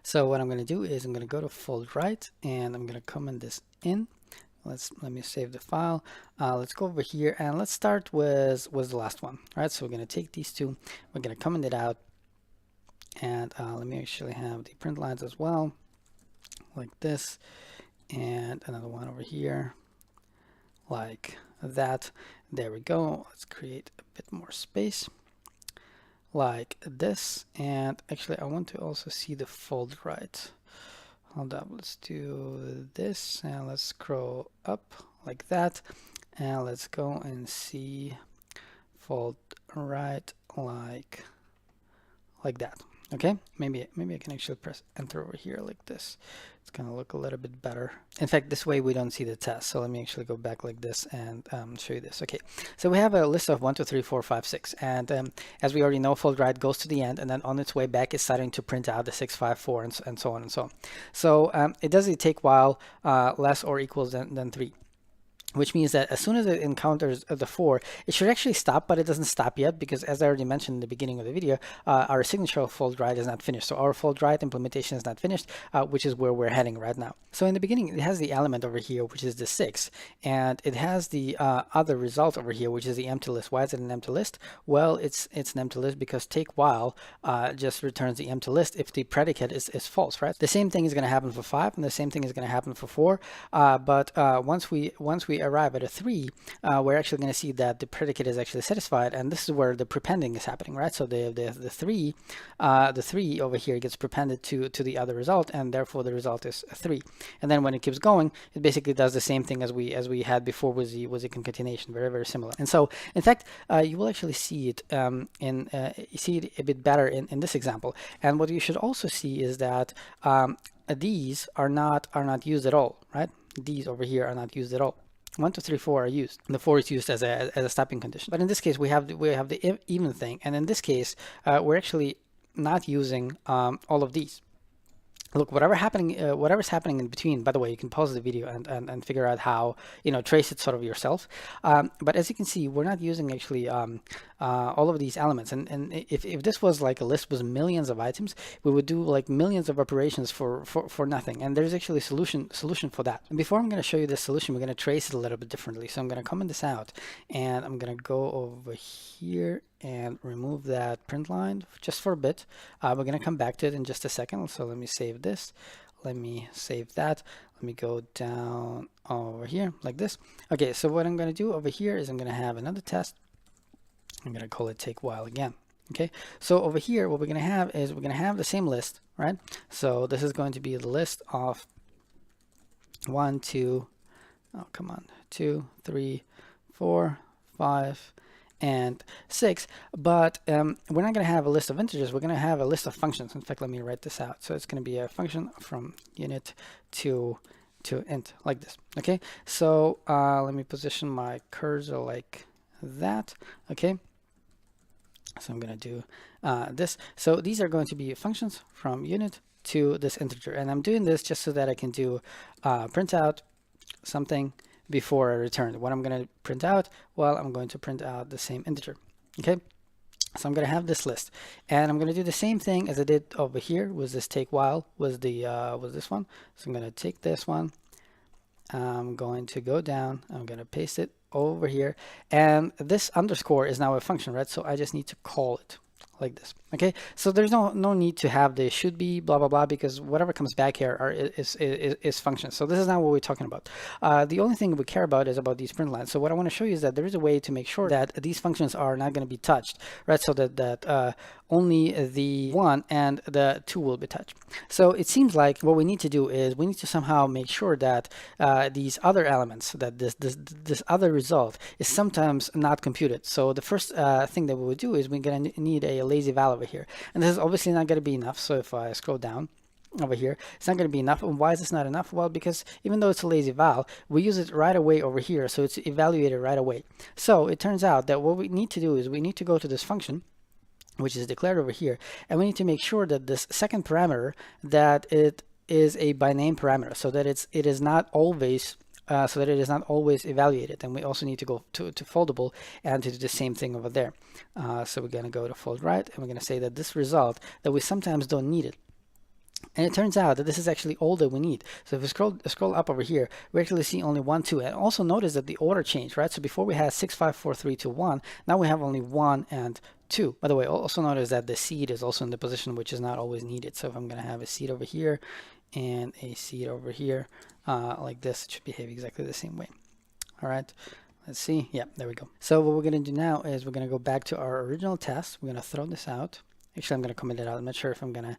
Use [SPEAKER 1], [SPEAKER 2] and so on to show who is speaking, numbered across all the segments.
[SPEAKER 1] So what I'm going to do is I'm going to go to foldRight and I'm going to comment this in. Let me save the file. Let's go over here and let's start with the last one. All right, so we're going to take these two, we're going to comment it out, and let me actually have the print lines as well, like this, and another one over here, like that. There we go. Let's create a bit more space, like this. And actually, I want to also see the foldRight. Hold up, let's do this and let's scroll up like that, and let's go and see foldRight like that. Okay, maybe I can actually press enter over here like this. It's gonna look a little bit better. In fact, this way we don't see the test. So let me actually go back like this and show you this. Okay, so we have a list of 1, 2, 3, 4, 5, 6, and as we already know, foldRight goes to the end, and then on its way back is starting to print out the 6, 5, 4, and so on and so on. So it doesn't take while less or equals than 3. Which means that as soon as it encounters the 4, it should actually stop, but it doesn't stop yet because, as I already mentioned in the beginning of the video, our signature of foldRight is not finished. So our foldRight implementation is not finished, which is where we're heading right now. So in the beginning, it has the element over here, which is the 6, and it has the other result over here, which is the empty list. Why is it an empty list? Well, it's an empty list because take while just returns the empty list if the predicate is false, right? The same thing is going to happen for 5, and the same thing is going to happen for 4. But once we arrive at a 3, we're actually going to see that the predicate is actually satisfied, and this is where the prepending is happening, right? So the 3 over here gets prepended to the other result, and therefore the result is a 3. And then when it keeps going, it basically does the same thing as we had before with the concatenation, very similar. And so in fact, you will actually see it see it a bit better in this example. And what you should also see is that these are not used at all, right? These over here are not used at all. 1, 2, 3, 4 are used. The 4 is used as a stopping condition. But in this case, we have the even thing, and in this case, we're actually not using all of these. Look, whatever's happening in between. By the way, you can pause the video and figure out how, trace it sort of yourself. But as you can see, we're not using actually all of these elements. And if this was like a list with millions of items, we would do like millions of operations for nothing. And there's actually a solution for that. And before I'm going to show you this solution, we're going to trace it a little bit differently. So I'm going to comment this out, and I'm going to go over here and remove that print line just for a bit. We're going to come back to it in just a second. So let me save this. Let me save that. Let me go down over here like this. Okay, so what I'm going to do over here is I'm going to have another test. I'm going to call it take while again. Okay, so over here, what we're going to have is we're going to have the same list, right? So this is going to be the list of 1, 2, oh, come on, 2, 3, 4, 5, and 6, but we're not going to have a list of integers. We're going to have a list of functions. In fact, let me write this out. So it's going to be a function from unit to int like this. Okay, so let me position my cursor like that. Okay, so I'm going to do this. So these are going to be functions from unit to this integer, and I'm doing this just so that I can do print out something before I return. What I'm going to print out? Well, I'm going to print out the same integer. Okay, so I'm going to have this list, and I'm going to do the same thing as I did over here with this take while was this one. So I'm going to take this one, I'm going to go down, I'm going to paste it over here, and this underscore is now a function, right? So I just need to call it like this. Okay, so there's no need to have the should be blah blah blah, because whatever comes back here is functions. So this is not what we're talking about. The only thing we care about is about these print lines. So what I want to show you is that there is a way to make sure that these functions are not going to be touched, right? So that only the 1 and the 2 will be touched. So it seems like what we need to do is we need to somehow make sure that these other elements, that this other result is sometimes not computed. So the first thing that we would do is we're going to need a lazy val over here, and this is obviously not going to be enough. So if I scroll down over here, it's not going to be enough. And why is this not enough? Well, because even though it's a lazy val, we use it right away over here, so it's evaluated right away. So it turns out that what we need to do is we need to go to this function, which is declared over here, and we need to make sure that this second parameter, that it is a by name parameter, so that it is not always evaluated. And we also need to go to foldable and to do the same thing over there. So we're going to go to foldRight, and we're going to say that this result, that we sometimes don't need it, And it turns out that this is actually all that we need. So if we scroll up over here, we actually see only 1, 2. And also notice that the order changed, right? So before we had 6, 5, 4, 3, 2, 1. Now we have only 1 and 2. By the way, also notice that the seed is also in the position which is not always needed. So if I'm going to have a seed over here and a seed over here, like this, it should behave exactly the same way. All right. Let's see. Yeah, there we go. So what we're going to do now is we're going to go back to our original test. We're going to throw this out. Actually, I'm going to comment it out. I'm not sure if I'm gonna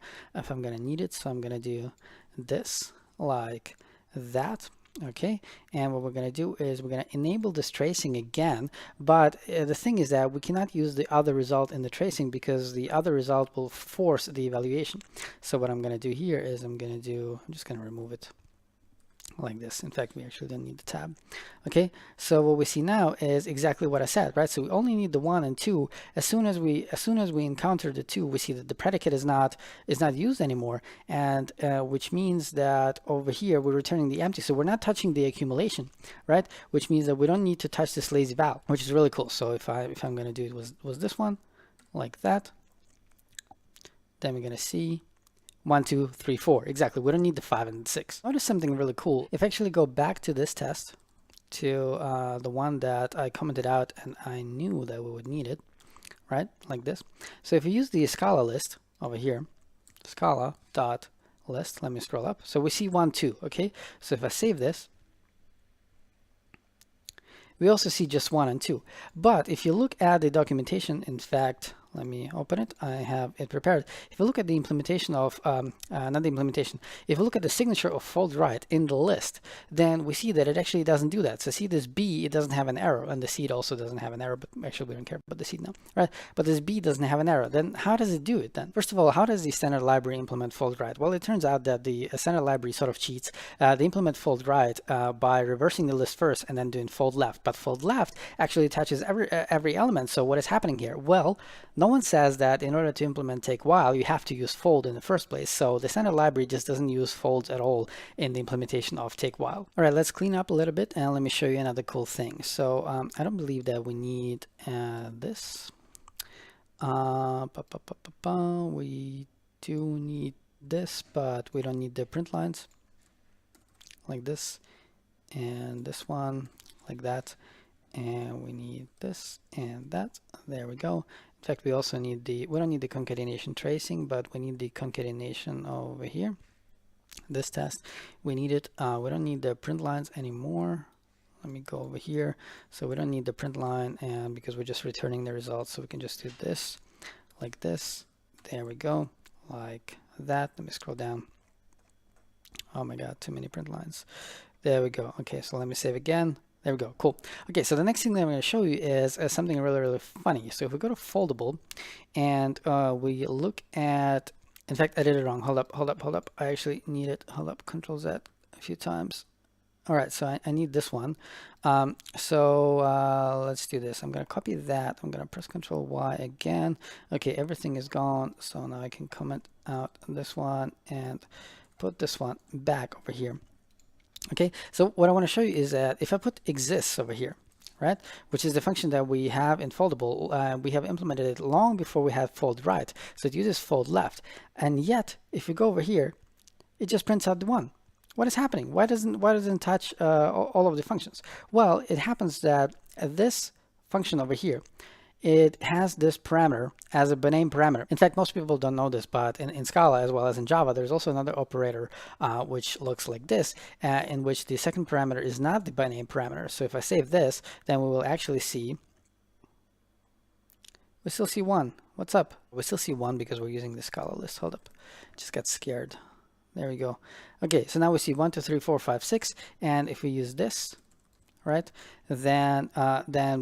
[SPEAKER 1] need it, so I'm going to do this like that. Okay, and what we're going to do is we're going to enable this tracing again, but the thing is that we cannot use the other result in the tracing because the other result will force the evaluation. So what I'm going to do here is I'm just going to remove it like this. In fact, we actually don't need the tab. Okay, so what we see now is exactly what I said, right? So we only need the 1 and 2. As soon as we encounter the 2, we see that the predicate is not used anymore, and which means that over here we're returning the empty. So we're not touching the accumulation, right? Which means that we don't need to touch this lazy val, which is really cool. So if I'm going to do it was this one like that, then we're going to see 1, 2, 3, 4. Exactly. We don't need the 5 and 6. Notice something really cool. If I actually go back to this test, to the one that I commented out and I knew that we would need it, right? Like this. So if we use the Scala list over here, Scala dot list, let me scroll up. So we see 1, 2. Okay. So if I save this, we also see just 1 and 2. But if you look at the documentation, in fact, let me open it. I have it prepared. If you look at the implementation of, not the implementation, if you look at the signature of foldRight in the list, then we see that it actually doesn't do that. So see this B, it doesn't have an arrow, and the seed also doesn't have an arrow, but actually we don't care about the seed now, right? But this B doesn't have an arrow. Then how does it do it then? First of all, how does the standard library implement foldRight? Well, it turns out that the standard library sort of cheats. They implement foldRight by reversing the list first and then doing fold left. But fold left actually attaches every element. So what is happening here? Well, no one says that in order to implement take while, you have to use fold in the first place. So the standard library just doesn't use folds at all in the implementation of take while. All right, let's clean up a little bit and let me show you another cool thing. So I don't believe that we need this. We do need this, but we don't need the print lines like this and this one like that. And we need this and that. There we go. In fact, we also need we don't need the concatenation tracing, but we need the concatenation over here. This test, we need it. We don't need the print lines anymore. Let me go over here. So we don't need the print line, and because we're just returning the results, so we can just do this like this. There we go, like that. Let me scroll down. Oh my God, too many print lines. There we go. Okay, so let me save again. There we go. Cool. Okay, so the next thing that I'm going to show you is something really, really funny. So if we go to foldable and we look at, in fact, I did it wrong. Hold up. I actually need it. Hold up, Control Z a few times. All right, so I need this one. So let's do this. I'm going to copy that. I'm going to press Control Y again. Okay, everything is gone. So now I can comment out this one and put this one back over here. Okay, so what I want to show you is that if I put exists over here, right, which is the function that we have in foldable, we have implemented it long before we had foldRight. So it uses fold left, and yet if you go over here, it just prints out the 1. What is happening? Why doesn't it touch all of the functions? Well, it happens that this function over here, it has this parameter as a biname parameter. In fact, most people don't know this, but in Scala as well as in Java, there's also another operator which looks like this, in which the second parameter is not the biname parameter. So if I save this, then we will actually see, we still see 1. What's up? We still see 1 because we're using the Scala list. Hold up, just got scared. There we go. Okay, so now we see 1, 2, 3, 4, 5, 6, and if we use this, right, then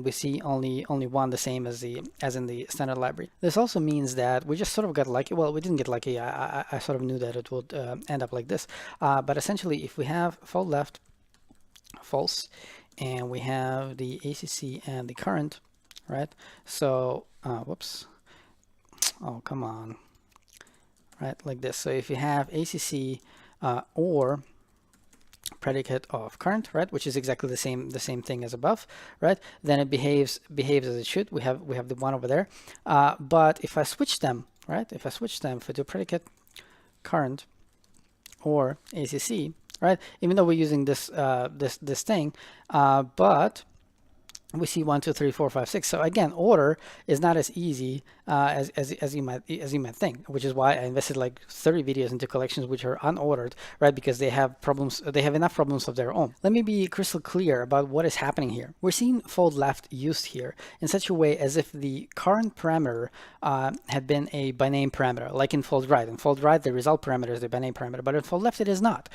[SPEAKER 1] we see only 1, the same as in the standard library. This also means that we just sort of got lucky. Well, we didn't get lucky. I sort of knew that it would end up like this. But essentially, if we have fold left, false, and we have the ACC and the current, right? So, whoops. Oh, come on. Right, like this. So if you have ACC or predicate of current, right, which is exactly the same thing as above, right, then it behaves as it should. We have the 1 over there. But if I switch them, right, if I do predicate current or ACC, right? Even though we're using this this thing, but we see 1, 2, 3, 4, 5, 6. So again, order is not as easy as you might think, which is why I invested like 30 videos into collections which are unordered, right? Because they have problems, they have enough problems of their own. Let me be crystal clear about what is happening here. We're seeing fold left used here in such a way as if the current parameter had been a by name parameter, like in fold right. In fold right, the result parameter is the by name parameter, but in fold left, it is not.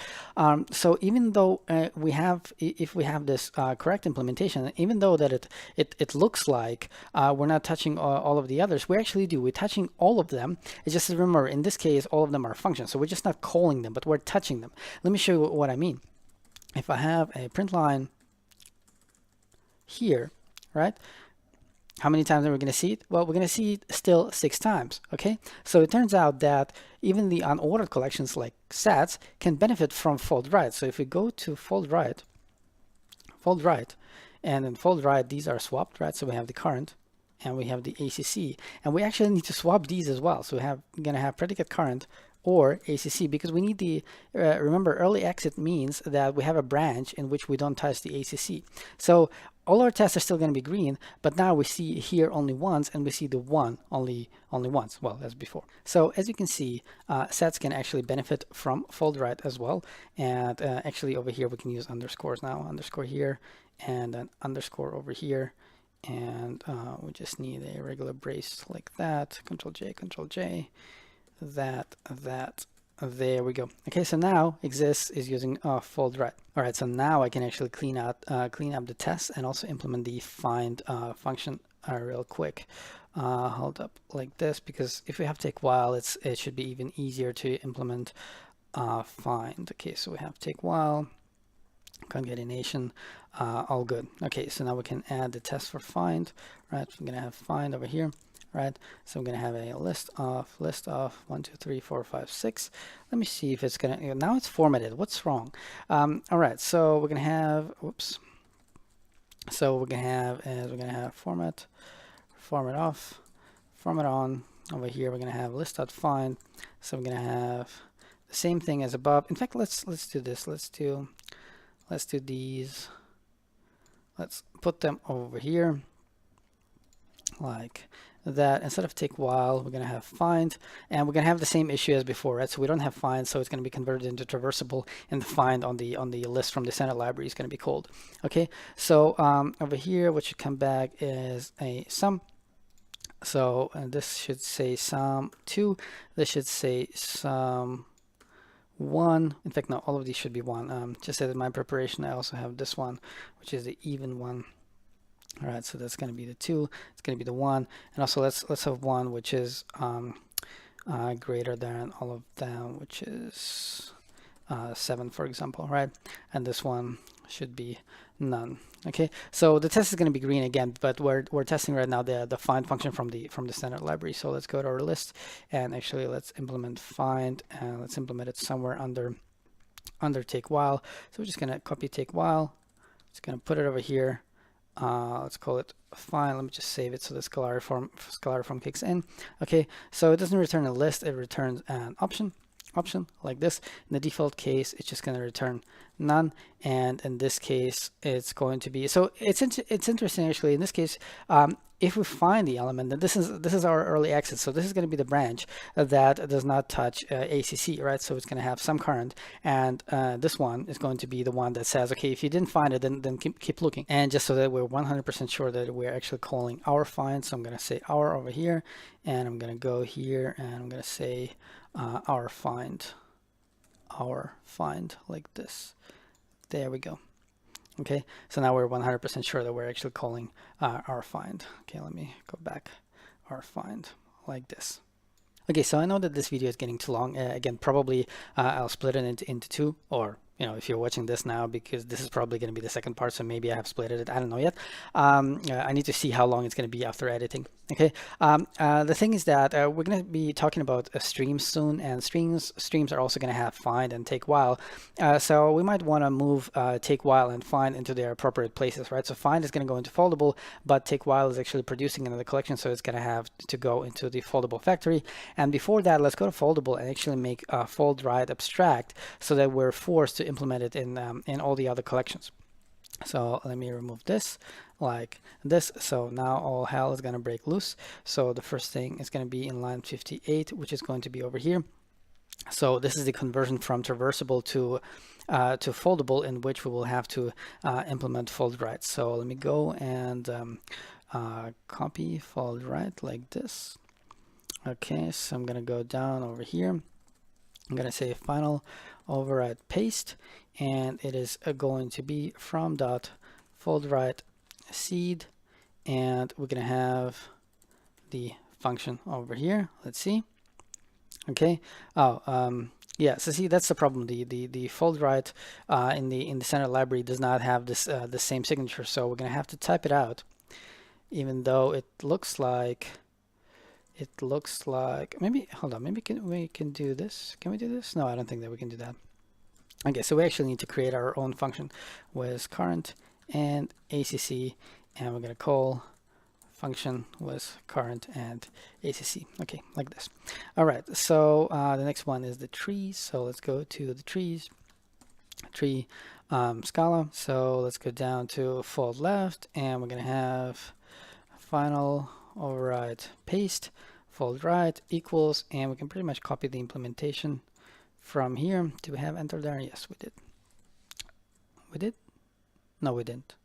[SPEAKER 1] So even though if we have this correct implementation, even though that it looks like we're not touching all of the others, we actually do. We're touching all of them. It's just, remember, in this case, all of them are functions. So we're just not calling them, but we're touching them. Let me show you what I mean. If I have a print line here, right? How many times are we going to see it? Well, we're going to see it still 6 times, okay? So it turns out that even the unordered collections like sets can benefit from foldRight. So if we go to foldRight, and in foldRight, these are swapped, right? So we have the current and we have the ACC, and we actually need to swap these as well. So we're going to have predicate current or ACC, because we need the, remember, early exit means that we have a branch in which we don't touch the ACC. So all our tests are still going to be green, but now we see here only once, and we see the one only once, well, as before. So as you can see, sets can actually benefit from foldRight as well. And actually over here, we can use underscores now, underscore here, and an underscore over here. And we just need a regular brace like that, Control J, that, there we go. Okay, so now exists is using foldRight. All right, so now I can actually clean up the test and also implement the find function real quick. Hold up like this, because if we have take while, it should be even easier to implement find. Okay, so we have take while, concatenation, all good. Okay, so now we can add the test for find, right? We're gonna have find over here, right? So I'm gonna have a list of 1, 2, 3, 4, 5, 6. Let me see if it's gonna, now it's formatted. What's wrong? All right, so we're gonna have, whoops. So we're gonna have format off, format on. Over here, we're gonna have list.find. So we're gonna have the same thing as above. In fact, let's do this. Let's do these. Let's put them over here like that. Instead of take while, we're going to have find, and we're going to have the same issue as before, right? So we don't have find, so it's going to be converted into traversable, and the find on the list from the standard library is going to be called. Okay, so over here, what should come back is a sum. So this should say sum 2. This should say sum 1. In fact, no, all of these should be 1. Just as in my preparation, I also have this one, which is the even one. All right, so that's going to be the 2. It's going to be the 1, and also let's have 1 which is greater than all of them, which is 7, for example, right? And this one should be none. Okay, so the test is going to be green again, but we're testing right now the find function from the standard library. So let's go to our list, and actually let's implement find, and let's implement it somewhere under take while. So we're just going to copy take while. Just going to put it over here. Let's call it find. Let me just save it so the scalar form kicks in. Okay, so it doesn't return a list, it returns an option like this. In the default case, it's just going to return none, and in this case it's going to be, so it's interesting actually. In this case, if we find the element, then this is our early exit, so this is going to be the branch that does not touch ACC, right? So it's going to have some current, and this one is going to be the one that says, okay, if you didn't find it, then keep looking. And just so that we're 100% sure that we're actually calling our find, so I'm going to say our over here, and I'm going to go here, and I'm going to say our find like this. There we go. Okay, so now we're 100% sure that we're actually calling our find. Okay, let me go back. Our find like this. Okay, so I know that this video is getting too long. Again, probably I'll split it into 2, or you know, if you're watching this now, because this is probably going to be the second part, so maybe I have split it. I don't know yet. I need to see how long it's going to be after editing. Okay. The thing is that we're going to be talking about streams soon, and streams are also going to have find and take while. So we might want to move take while and find into their appropriate places, right? So find is going to go into foldable, but take while is actually producing another collection, so it's going to have to go into the foldable factory. And before that, let's go to foldable and actually make foldRight abstract so that we're forced to implement it in all the other collections. So let me remove this like this. So now all hell is going to break loose. So the first thing is going to be in line 58, which is going to be over here. So this is the conversion from traversable to foldable, in which we will have to implement foldRight. So let me go and copy foldRight like this. Okay, so I'm going to go down over here. I'm going to say final override paste, and it is going to be from dot foldRight seed, and we're going to have the function over here. Let's see. Okay. Yeah. So see, that's the problem. The foldRight in the standard library does not have this the same signature, so we're going to have to type it out, even though it looks like. Maybe, hold on, maybe we can do this. Can we do this? No, I don't think that we can do that. Okay, so we actually need to create our own function with current and ACC, and we're going to call function with current and ACC. Okay, like this. All right, so the next one is the trees. So let's go to the trees, tree Scala. So let's go down to fold left, and we're going to have final override paste foldRight equals, and we can pretty much copy the implementation from here. Do we have enter there? Yes, we did. We did? No, we didn't.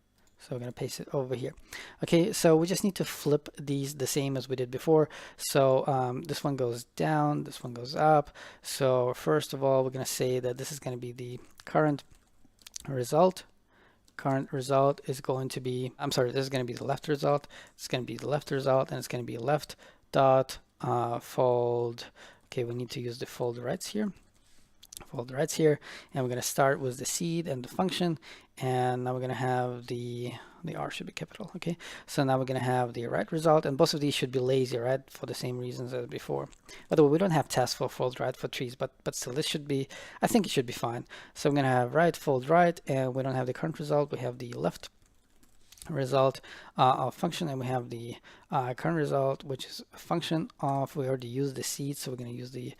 [SPEAKER 1] So we're going to paste it over here. Okay, so we just need to flip these the same as we did before. So this one goes down, this one goes up. So first of all, we're going to say that this is going to be the current result. Current result is going to be, I'm sorry, this is going to be the left result. It's going to be the left result, and it's going to be left dot fold. Okay, we need to use the foldRights here. foldRights here, and we're going to start with the seed and the function, and now we're going to have the R should be capital. Okay, so now we're going to have the right result, and both of these should be lazy, right, for the same reasons as before. By the way, we don't have tests for foldRight for trees, but still, this should be, I think it should be fine. So I'm going to have right foldRight, and we don't have the current result, we have the left result of function, and we have the current result, which is a function of, we already used the seed, so we're going to use the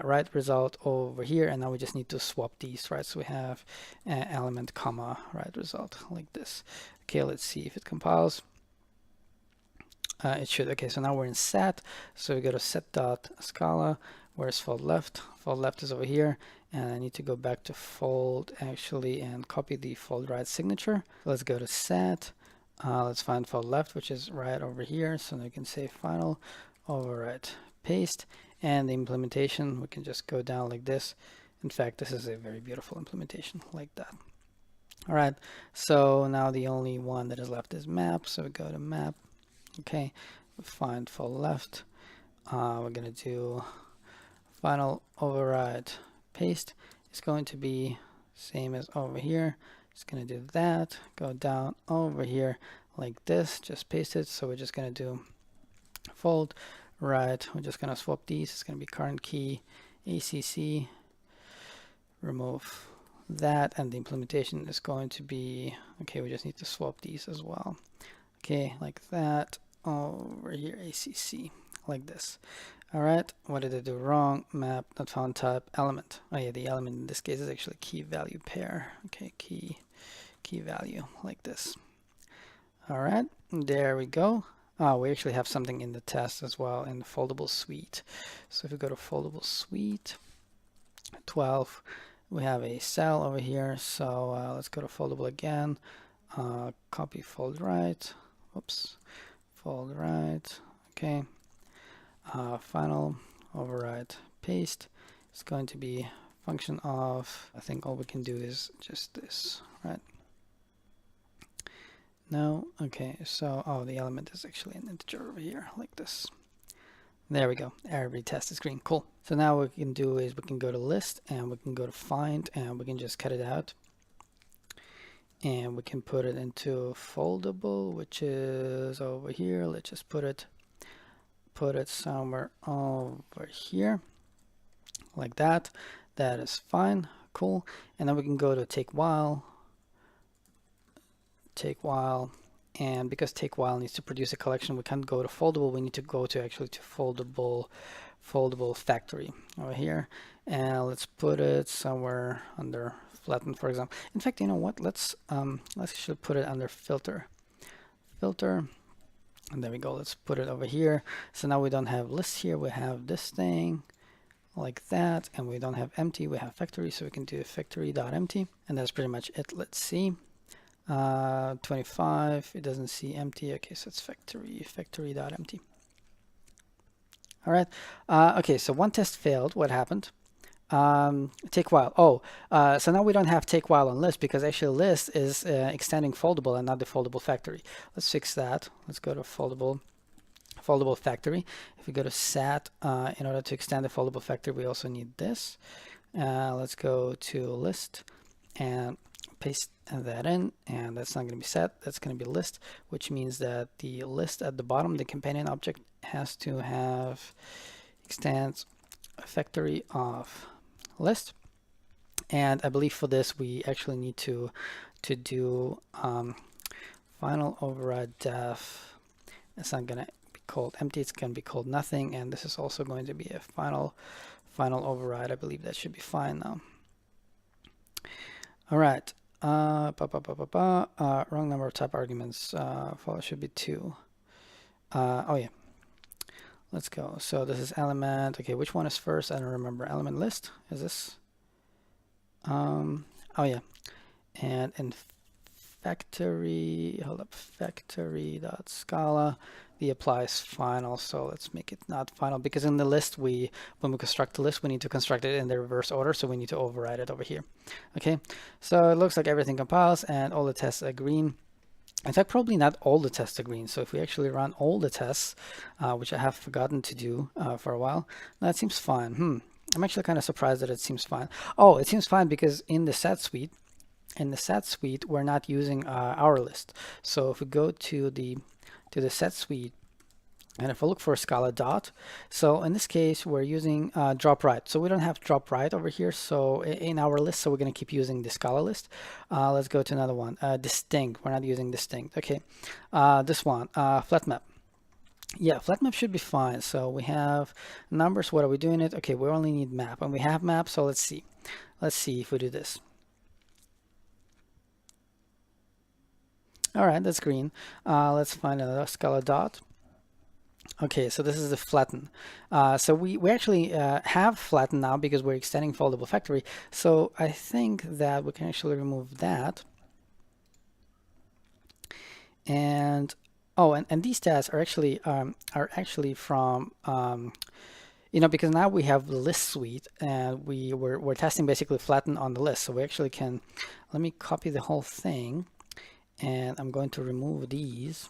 [SPEAKER 1] right result over here, and now we just need to swap these, right? So we have element comma right result like this. Okay, let's see if it compiles. It should. Okay, so now we're in set, so we go to set.scala. Where's fold left? Fold left is over here, and I need to go back to fold actually and copy the foldRight signature. Let's go to set. Let's find fold left, which is right over here. So now you can say final override paste, and the implementation, we can just go down like this. In fact, this is a very beautiful implementation like that. All right, so now the only one that is left is map. So we go to map. Okay, find fold left. We're gonna do final override paste. It's going to be same as over here. It's going to do that, go down over here like this, just paste it. So we're just going to do fold right. We're just going to swap these. It's going to be current key ACC, remove that, and the implementation is going to be, okay, we just need to swap these as well. Okay, like that, over here ACC, like this. All right, what did I do wrong? Map, not found type, element. Oh yeah, the element in this case is actually key value pair. Okay, key value, like this. All right, there we go. We actually have something in the test as well in the foldable suite. So if we go to foldable suite 12, we have a cell over here. So let's go to foldable again. Copy foldRight. Oops, foldRight. Okay. Final override paste is going to be function of, I think all we can do is just this, right? No, okay, so the element is actually an integer over here like this. There we go. Every test is green. Cool. So now what we can do is we can go to list and we can go to find and we can just cut it out. And we can put it into foldable, which is over here. Let's just put it somewhere over here like that. That is fine. Cool. And then we can go to take while, and because take while needs to produce a collection, we can't go to foldable. We need to go to actually to foldable factory over here, and let's put it somewhere under flatten, for example. In fact, you know what? Let's actually put it under filter, and there we go. Let's put it over here. So now we don't have lists here. We have this thing like that, and we don't have empty. We have factory, so we can do factory.empty, and that's pretty much it. Let's see. 25, it doesn't see empty. Okay, so it's factory.empty. All right. Okay, so one test failed. What happened? Take while. So now we don't have take while on list because actually list is extending foldable and not the foldable factory. Let's fix that. Let's go to foldable factory. If we go to set, in order to extend the foldable factory, we also need this. Let's go to list and paste that in, and that's not going to be set, that's going to be list, which means that the list at the bottom, the companion object, has to have extends factory of list. And I believe for this we actually need to do final override def. It's not going to be called empty, it's going to be called nothing, and this is also going to be a final override. I believe that should be fine now. All right. Wrong number of type arguments. Follow should be 2. Oh yeah. Let's go. So this is element. Okay, which one is first? I don't remember. Element list. Is this? Oh yeah. And in factory, hold up, factory.scala, the applies final. So let's make it not final, because in the list when we construct the list, we need to construct it in the reverse order, so we need to override it over here. Okay, so it looks like everything compiles and all the tests are green. In fact, probably not all the tests are green. So if we actually run all the tests, which I have forgotten to do for a while, that seems fine. I'm actually kind of surprised that it seems fine. Oh, it seems fine because in the set suite, we're not using our list. So if we go to the set suite, and if I look for Scala dot, so in this case we're using drop right. So we don't have drop right over here. So in our list, so we're going to keep using the Scala list. Let's go to another one. Distinct. We're not using distinct. Okay. This one, flat map. Yeah, flat map should be fine. So we have numbers. What are we doing it? Okay, we only need map, and we have map. So let's see. Let's see if we do this. All right, that's green. Let's find another Scala dot. Okay, so this is the flatten. So we actually have flatten now because we're extending foldable factory. So I think that we can actually remove that. And oh, and these tests are actually from because now we have the list suite and we're testing basically flatten on the list. So we actually can, let me copy the whole thing. And I'm going to remove these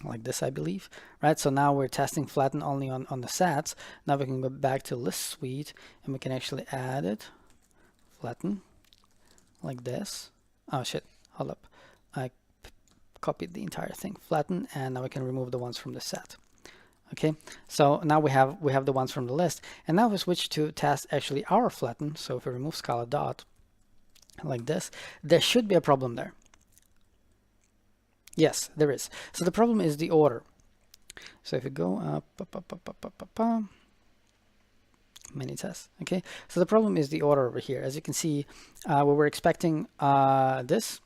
[SPEAKER 1] like this, I believe, right? So now we're testing flatten only on the sets. Now we can go back to list suite and we can actually add it, flatten, like this. Oh shit, hold up. I copied the entire thing, flatten, and now we can remove the ones from the set. Okay, so now we have the ones from the list, and now we switch to test actually our flatten. So if we remove Scala dot, like this, there should be a problem there. Yes, there is. So the problem is the order. So if you go up, many tests. Okay, so the problem is the order over here. As you can see, we were expecting this,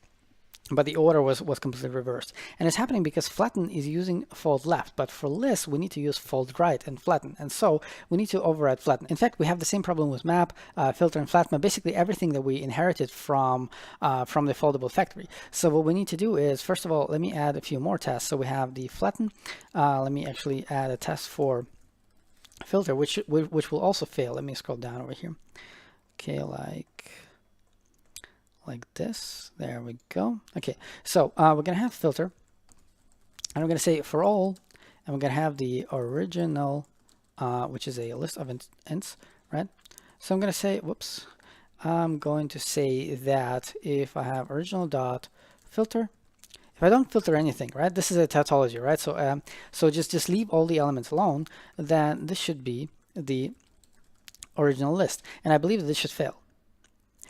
[SPEAKER 1] but the order was completely reversed. And it's happening because flatten is using fold left, but for list, we need to use fold right and flatten. And so we need to override flatten. In fact, we have the same problem with map, filter, and flat map, basically everything that we inherited from the foldable factory. So what we need to do is, first of all, let me add a few more tests. So we have the flatten. Let me actually add a test for filter, which will also fail. Let me scroll down over here. Okay, like this. There we go. Okay, so we're gonna have filter, and we're gonna say for all and we're going to have the original, which is a list of ints, right? So I'm going to say, whoops, I'm going to say that if I have original dot filter, if I don't filter anything, right? This is a tautology, right? So so just leave all the elements alone. Then this should be the original list, and I believe that this should fail.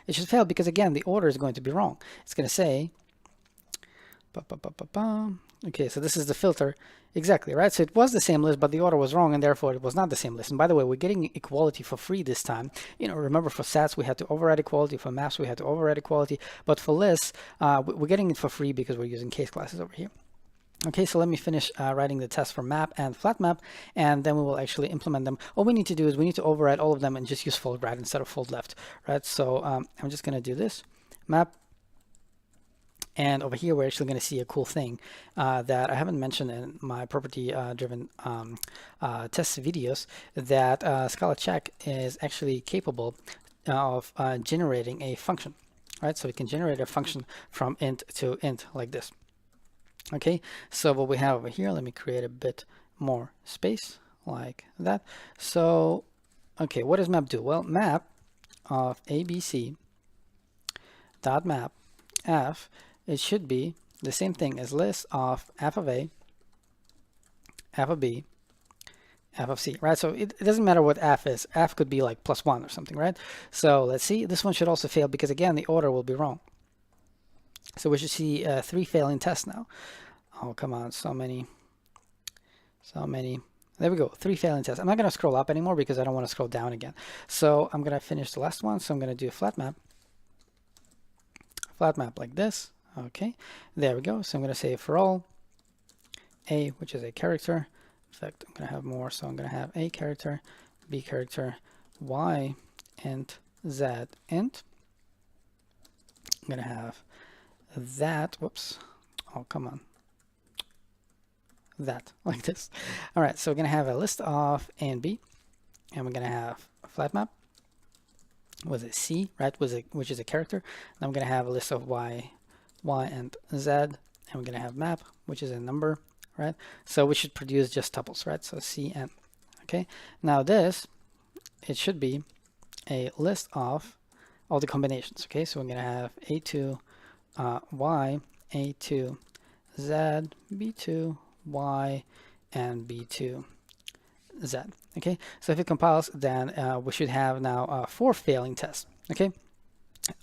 [SPEAKER 1] It should fail because again the order is going to be wrong. It's going to say, okay, so this is the filter. Exactly, right? So it was the same list, but the order was wrong, and therefore it was not the same list. And by the way, we're getting equality for free this time. You know, remember for stats we had to override equality, for maps we had to override equality, but for lists we're getting it for free because we're using case classes over here. Okay, so let me finish writing the test for map and flat map, and then we will actually implement them. All we need to do is we need to override all of them and just use fold right instead of fold left, right? So I'm just going to do this map. And over here, we're actually going to see a cool thing that I haven't mentioned in my property-driven test videos, that Scala check is actually capable of generating a function, right? So it can generate a function from int to int like this. Okay, so what we have over here, let me create a bit more space like that. So, okay, what does map do? Well, map of ABC dot map f, it should be the same thing as list of f of A, f of B, f of C, right? So it doesn't matter what f is. F could be like +1 or something, right? So let's see, this one should also fail because again, the order will be wrong. So we should see 3 failing tests now. Oh, come on, so many. There we go, 3 failing tests. I'm not going to scroll up anymore because I don't want to scroll down again. So I'm going to finish the last one. So I'm going to do a flat map like this. Okay, there we go. So I'm going to say for all A, which is a character. In fact, I'm going to have more. So I'm going to have A character, B character, Y int, Z int. I'm going to have that. Whoops. Oh, come on. That like this. All right, so we're going to have a list of A and B, and we're going to have a flat map with a C, right, which is a character. And I'm going to have a list of Y and Z, and we're going to have map, which is a number, right? So we should produce just tuples, right? So C and, okay. Now this, it should be a list of all the combinations, okay? So we're going to have A2 Y, A2 Z, B2 Y, and B2 Z. Okay, so if it compiles, then we should have now 4 failing tests. Okay,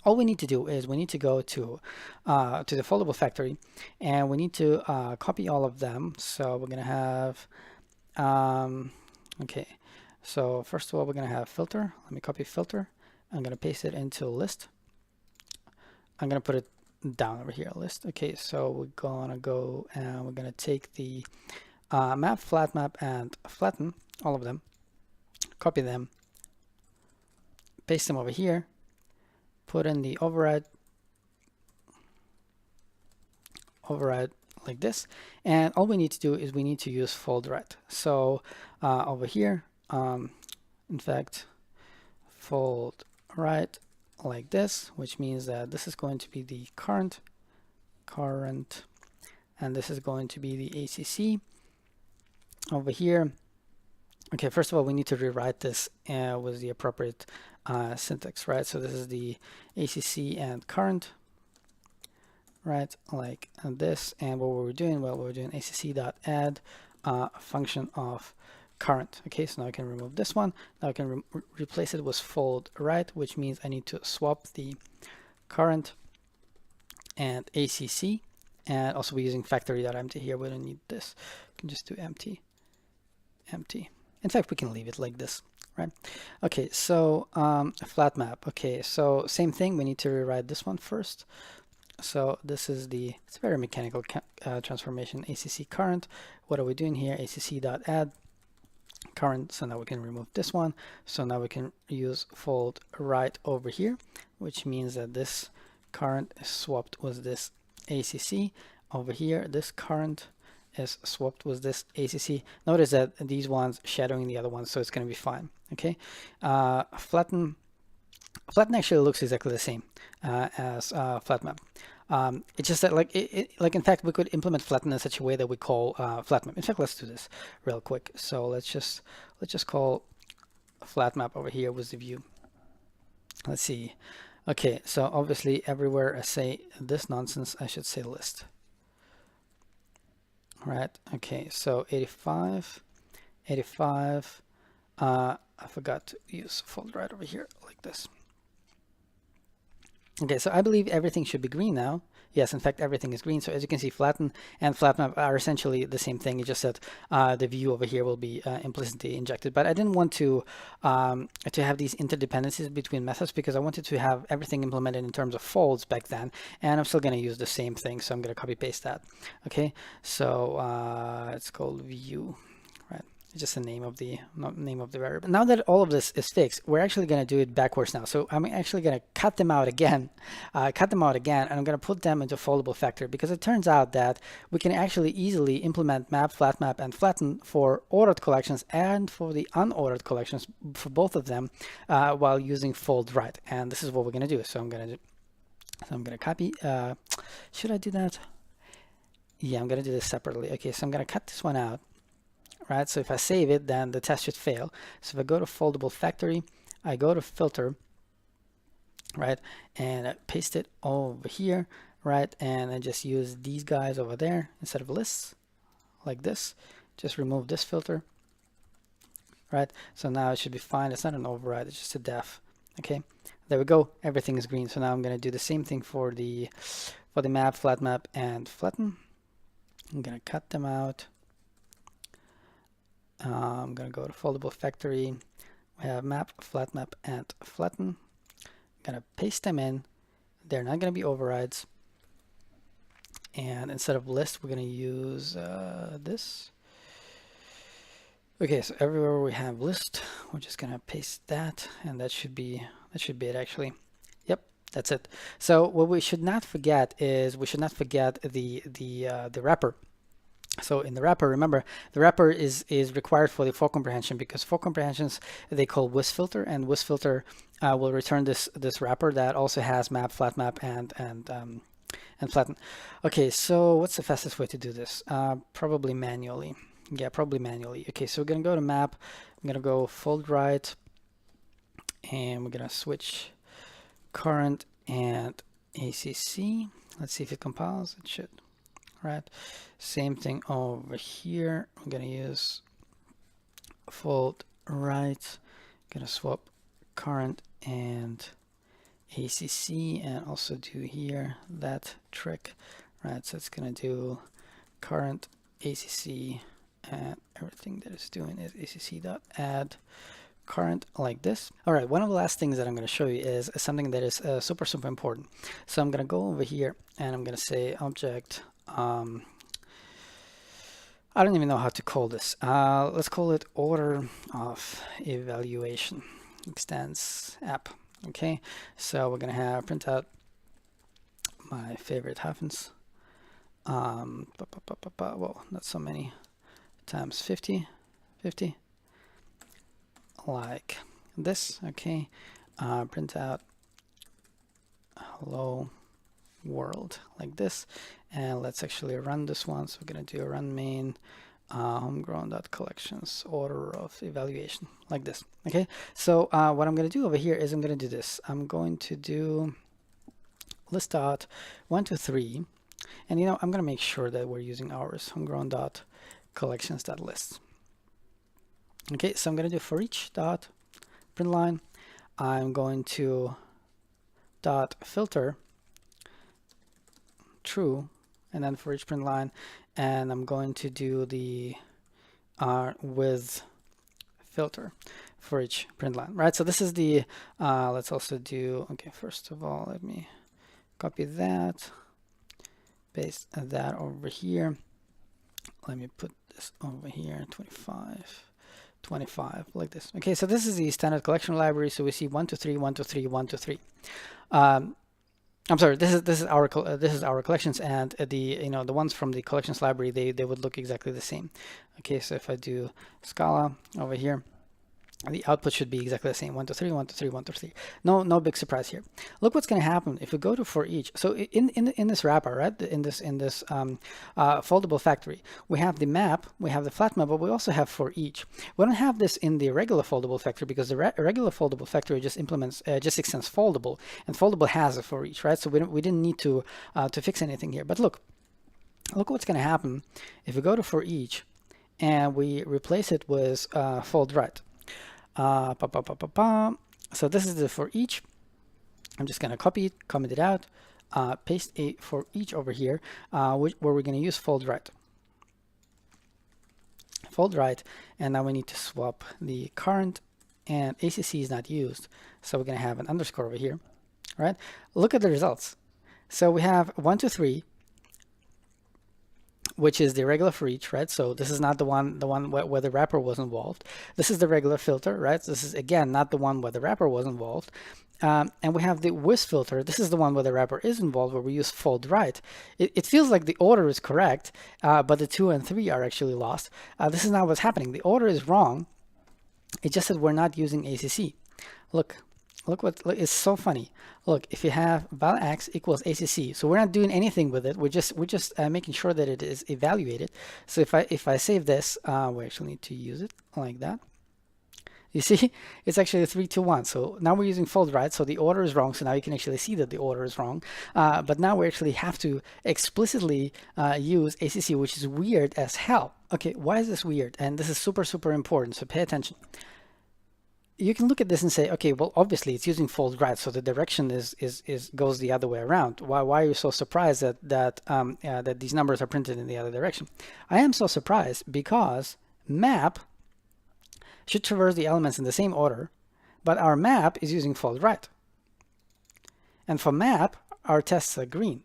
[SPEAKER 1] all we need to do is we need to go to the foldable factory, and we need to copy all of them. So we're gonna have okay. So first of all, we're gonna have filter. Let me copy filter. I'm gonna paste it into list. I'm gonna put it down over here, list. Okay, so we're gonna go and we're gonna take the map, flat map, and flatten all of them, copy them, paste them over here, put in the override like this, and all we need to do is we need to use foldRight. So over here, in fact, foldRight like this, which means that this is going to be the current, and this is going to be the ACC over here. Okay, first of all, we need to rewrite this with the appropriate syntax, right? So this is the ACC and current, right? Like this. And what we're doing, well, we're doing ACC.add function of current. Okay, so now I can remove this one. Now I can replace it with foldRight, which means I need to swap the current and ACC. And also we're using factory.empty here. We don't need this. We can just do empty. In fact, we can leave it like this, right? Okay, so flat map. Okay, so same thing. We need to rewrite this one first. So this is it's a very mechanical transformation. ACC current. What are we doing here? ACC.add current. So now we can remove this one. So now we can use foldRight over here, which means that this current is swapped with this ACC over here. This current is swapped with this ACC. Notice that these ones shadowing the other ones, so it's going to be fine. Okay, flatten actually looks exactly the same as flat map. It's just that like in fact we could implement flatten in such a way that we call flat map. In fact, let's do this real quick. So let's just call flat map over here with the view. Let's see. Okay, so obviously everywhere I say this nonsense, I should say list. All right. Okay, so 85. I forgot to use foldRight over here like this. Okay, so I believe everything should be green now. Yes, in fact, everything is green. So as you can see, flatten and flat map are essentially the same thing. It's just that the view over here will be implicitly injected. But I didn't want to have these interdependencies between methods because I wanted to have everything implemented in terms of folds back then. And I'm still going to use the same thing. So I'm going to copy paste that. Okay, so it's called view. It's just the name of the variable. Now that all of this is fixed, we're actually going to do it backwards now. So I'm actually going to cut them out again, and I'm going to put them into foldable factor because it turns out that we can actually easily implement map, flat map, and flatten for ordered collections and for the unordered collections for both of them while using foldRight. And this is what we're going to do. So I'm going to copy. Should I do that? Yeah, I'm going to do this separately. Okay, so I'm going to cut this one out. Right, so if I save it, then the test should fail. So if I go to foldable factory, I go to filter, right, and I paste it over here, right, and I just use these guys over there instead of lists, like this. Just remove this filter, right? So now it should be fine. It's not an override, it's just a def. Okay, there we go. Everything is green. So now I'm going to do the same thing for the map, flat map, and flatten. I'm going to cut them out. I'm going to go to foldable factory. We have map, flat map, and flatten. I'm going to paste them in. They're not going to be overrides. And instead of list, we're going to use this. Okay, so everywhere we have list, we're just going to paste that, and that should be it actually. Yep, that's it. So what we should not forget is the wrapper. So in the wrapper, remember, the wrapper is required for the for comprehension because for comprehensions they call WisFilter, and WisFilter will return this wrapper that also has map, flat map, and flatten. Okay, so what's the fastest way to do this? Probably manually. Yeah, probably manually. Okay, so we're gonna go to map. I'm gonna go foldRight, and we're gonna switch current and ACC. Let's see if it compiles. It should. Right, same thing over here. I'm gonna use foldRight. Gonna swap current and ACC, and also do here that trick. Right, so it's gonna do current ACC, and everything that it's doing is acc.add current like this. All right, one of the last things that I'm going to show you is something that is super important. So I'm going to go over here and I'm going to say object. I don't even know how to call this. Let's call it order of evaluation extends app. Okay, so we're gonna have print out my favorite hyphens. Well, not so many, times 50 like this. Okay, print out hello world like this, and let's actually run this one. So we're going to do a run main homegrown.collections order of evaluation like this. Okay, so what I'm going to do over here is I'm going to do this. I'm going to do list dot 1 to 3, and I'm going to make sure that we're using ours, homegrown.collections.list. Okay, so I'm going to do for each dot print line. I'm going to dot filter true, and then for each print line, and I'm going to do the with filter for each print line, right? So this is the let's also do, okay, first of all, let me copy that, paste that over here. Let me put this over here, 25 like this. Okay, so this is the standard collection library. So we see 1 to 3, 1 to 3, 1 to 3. I'm sorry, this is our collections, and the ones from the collections library, they would look exactly the same. Okay, so if I do Scala over here, the output should be exactly the same, 1 to 3, 1 to 3, 1 to 3. No big surprise here. Look what's going to happen if we go to for each. So in this wrapper, right, in this foldable factory, we have the map, we have the flat map, but we also have for each. We don't have this in the regular foldable factory because the regular foldable factory just implements just extends foldable, and foldable has a for each, right? So we didn't need to fix anything here. But look what's going to happen if we go to for each and we replace it with foldRight. So this is the for each. I'm just going to copy it, comment it out, paste a for each over here, where we're going to use foldRight. foldRight, and now we need to swap the current, and ACC is not used, so we're going to have an underscore over here, right? Look at the results. So we have 1 to 3, which is the regular for each, right? So this is not the one where the wrapper was involved. This is the regular filter, right? So this is again not the one where the wrapper was involved. And we have the with filter. This is the one where the wrapper is involved, where we use foldRight. It feels like the order is correct, but the 2 and 3 are actually lost. This is not what's happening. The order is wrong. It's just that we're not using ACC. Look what it's so funny. Look, if you have val x equals ACC, so we're not doing anything with it. We're just making sure that it is evaluated. So if I save this, we actually need to use it like that. You see, it's actually 3, 2, 1. So now we're using foldRight, so the order is wrong. So now you can actually see that the order is wrong. But now we actually have to explicitly use ACC, which is weird as hell. Okay, why is this weird? And this is super important. So pay attention. You can look at this and say, okay, well, obviously it's using foldRight, so the direction goes the other way around. Why are you so surprised that these numbers are printed in the other direction? I am so surprised because map should traverse the elements in the same order, but our map is using foldRight. And for map, our tests are green.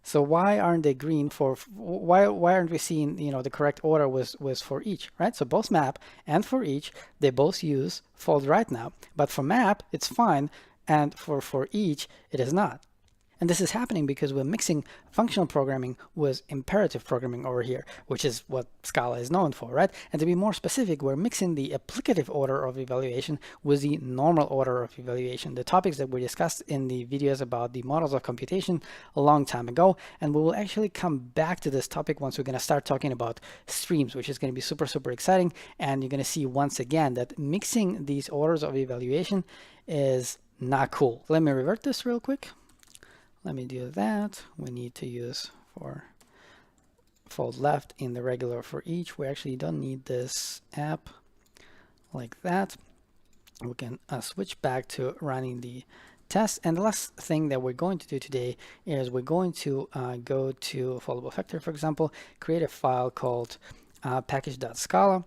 [SPEAKER 1] So why aren't they green for, why aren't we seeing, the correct order was for each, right? So both map and for each, they both use foldRight now, but for map, it's fine. And for each, it is not. And this is happening because we're mixing functional programming with imperative programming over here, which is what Scala is known for, right? And to be more specific, we're mixing the applicative order of evaluation with the normal order of evaluation, the topics that were discussed in the videos about the models of computation a long time ago. And we will actually come back to this topic once we're going to start talking about streams, which is going to be super exciting. And you're going to see once again that mixing these orders of evaluation is not cool. Let me revert this real quick. Let me do that. We need to use for fold left in the regular for each. We actually don't need this app like that. We can switch back to running the test. And the last thing that we're going to do today is we're going to go to foldable factory, for example, create a file called package.scala.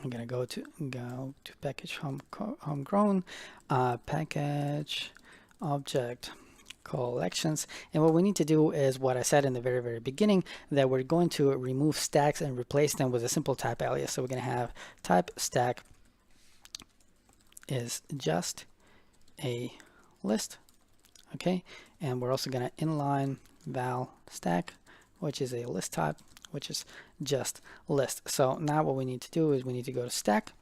[SPEAKER 1] I'm gonna go to package homegrown, package object collections, and what we need to do is what I said in the very beginning, that we're going to remove stacks and replace them with a simple type alias. So we're going to have type stack is just a list, okay, and we're also going to inline val stack, which is a list type, which is just list. So now what we need to do is we need to go to stack.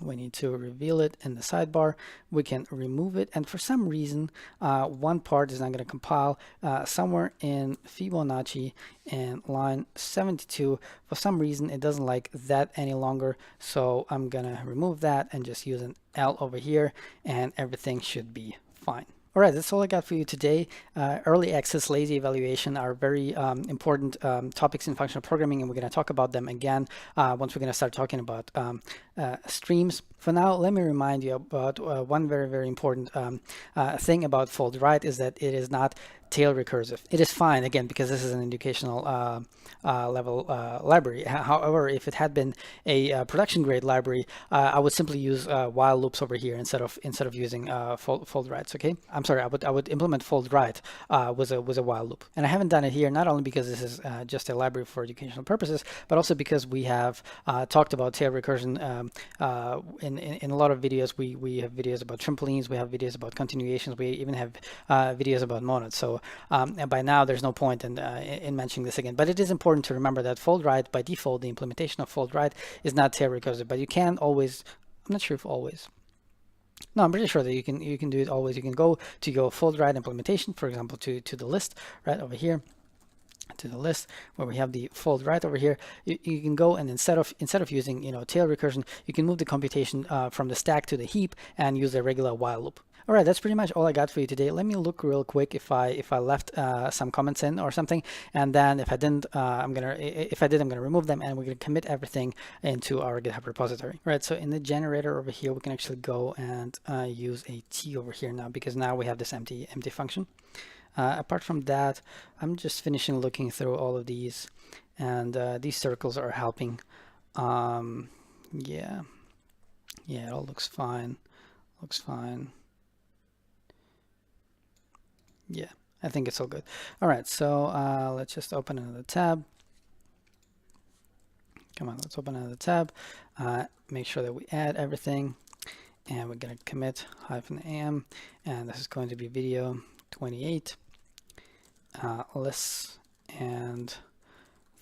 [SPEAKER 1] We need to reveal it in the sidebar. We can remove it, and for some reason one part is not going to compile somewhere in Fibonacci and line 72. For some reason it doesn't like that any longer, so I'm gonna remove that and just use an L over here, and everything should be fine. All right, that's all I got for you today. Early access, lazy evaluation are very important topics in functional programming, and we're going to talk about them again once we're going to start talking about streams. For now, let me remind you about one very important thing about foldRight is that it is not tail recursive. It is fine, again, because this is an educational level library. However, if it had been a production grade library, I would simply use while loops over here instead of using foldRights. Okay, I'm sorry, I would implement foldRight with a while loop, and I haven't done it here, not only because this is just a library for educational purposes, but also because we have talked about tail recursion in a lot of videos. We have videos about trampolines, we have videos about continuations, we even have videos about monads. So and by now there's no point in mentioning this again, but it is important to remember that foldRight, by default, the implementation of foldRight is not tail recursive, but you can always not sure if always. No, I'm pretty sure that you can do it always. You can go to your foldRight implementation, for example, to the list right over here, to the list where we have the foldRight over here. You can go and instead of using tail recursion, you can move the computation from the stack to the heap and use a regular while loop. All right, that's pretty much all I got for you today. Let me look real quick if I left some comments in or something, and then if I didn't, I'm gonna remove them, and we're gonna commit everything into our GitHub repository. All right, so in the generator over here, we can actually go and use a T over here now, because now we have this empty function. Apart from that, I'm just finishing looking through all of these, and these circles are helping. Yeah, it all looks fine. Yeah, I think it's all good. All right, so let's just open another tab. Come on, let's open another tab. Make sure that we add everything, and we're gonna commit -am, and this is going to be video 28, lists and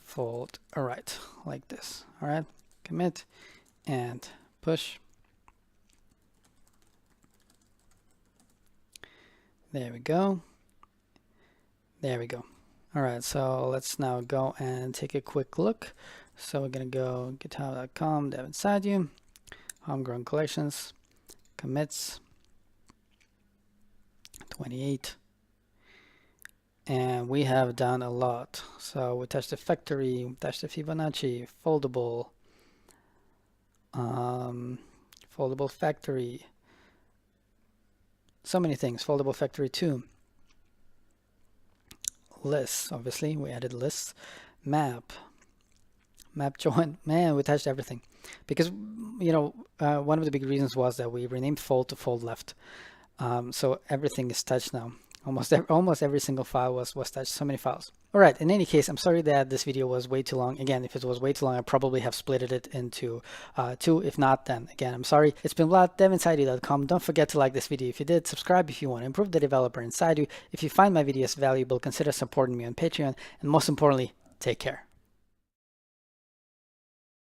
[SPEAKER 1] fold. All right, like this. All right, commit and push. There we go. There we go. All right, so let's now go and take a quick look. So we're gonna go github.com, dev inside you, homegrown collections, commits 28, and we have done a lot. So we touched the factory, we touched the Fibonacci, foldable, foldable factory, so many things, foldable factory 2. Lists, obviously, we added lists, map join. Man, we touched everything, because one of the big reasons was that we renamed fold to fold left. So everything is touched now. Almost every single file was touched. So many files. All right, in any case, I'm sorry that this video was way too long. Again, if it was way too long, I probably have split it into 2. If not, then again, I'm sorry. It's been Vlad, devinsideyou.com. Don't forget to like this video if you did, subscribe if you want to improve the developer inside you. If you find my videos valuable, consider supporting me on Patreon, and most importantly, take care.